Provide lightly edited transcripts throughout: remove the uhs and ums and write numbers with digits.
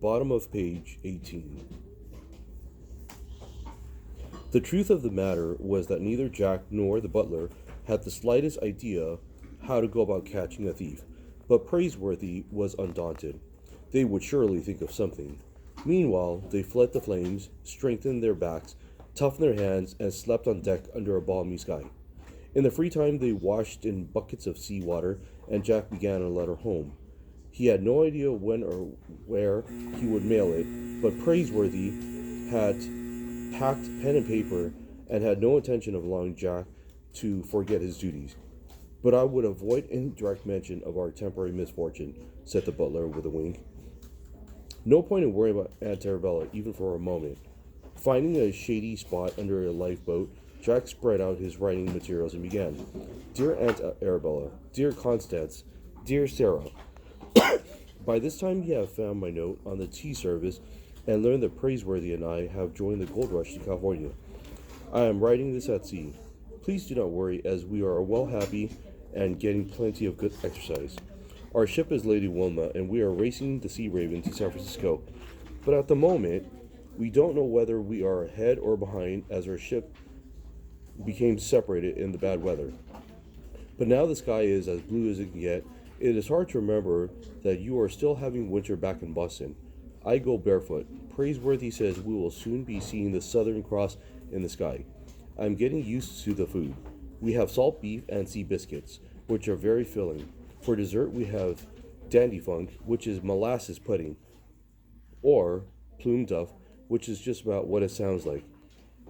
Bottom of page 18. The truth of the matter was that neither Jack nor the butler had the slightest idea how to go about catching a thief, but Praiseworthy was undaunted. They would surely think of something. Meanwhile, they fled the flames, strengthened their backs, toughened their hands, and slept on deck under a balmy sky. In the free time, they washed in buckets of sea water, and Jack began a letter home. He had no idea when or where he would mail it, but Praiseworthy had packed pen and paper and had no intention of allowing Jack to forget his duties. But I would avoid any direct mention of our temporary misfortune, said the butler with a wink. No point in worrying about Aunt Arabella, even for a moment. Finding a shady spot under a lifeboat, Jack spread out his writing materials and began. Dear Aunt Arabella, dear Constance, dear Sarah. By this time you have found my note on the tea service and learned that Praiseworthy and I have joined the gold rush to California. I am writing this at sea. Please do not worry, as we are well happy and getting plenty of good exercise. Our ship is Lady Wilma, and we are racing the Sea Raven to San Francisco. But at the moment, we don't know whether we are ahead or behind, as our ship became separated in the bad weather. But now the sky is as blue as it can get. It is hard to remember that you are still having winter back in Boston. I go barefoot. Praiseworthy says we will soon be seeing the Southern Cross in the sky. I am getting used to the food. We have salt beef and sea biscuits, which are very filling. For dessert, we have dandy funk, which is molasses pudding, or plume duff, which is just about what it sounds like.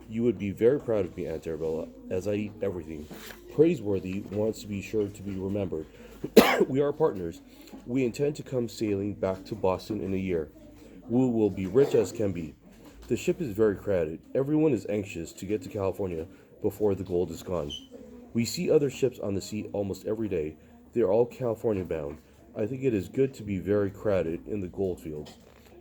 You would be very proud of me, Aunt Arabella, as I eat everything. Praiseworthy wants to be sure to be remembered. We are partners. We intend to come sailing back to Boston in a year. We will be rich as can be. The ship is very crowded. Everyone is anxious to get to California before the gold is gone. We see other ships on the sea almost every day. They are all California bound. I think it is good to be very crowded in the gold fields.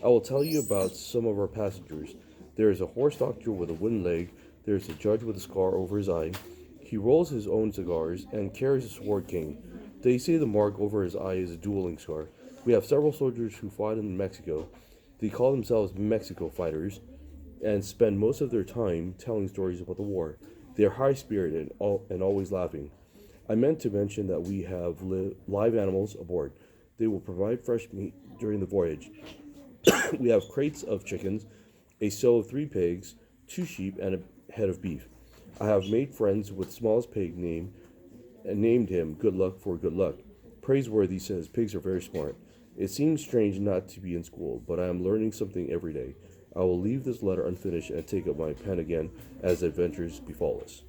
I will tell you about some of our passengers. There is a horse doctor with a wooden leg. There is a judge with a scar over his eye. He rolls his own cigars and carries a sword cane. They say the mark over his eye is a dueling scar. We have several soldiers who fought in Mexico. They call themselves Mexico fighters and spend most of their time telling stories about the war. They are high-spirited and always laughing. I meant to mention that we have live animals aboard. They will provide fresh meat during the voyage. We have crates of chickens, a sow of 3 pigs, 2 sheep, and a head of beef. I have made friends with smallest pig and named him Good Luck for good luck. Praiseworthy says pigs are very smart. It seems strange not to be in school, but I am learning something every day. I will leave this letter unfinished and take up my pen again as adventures befall us.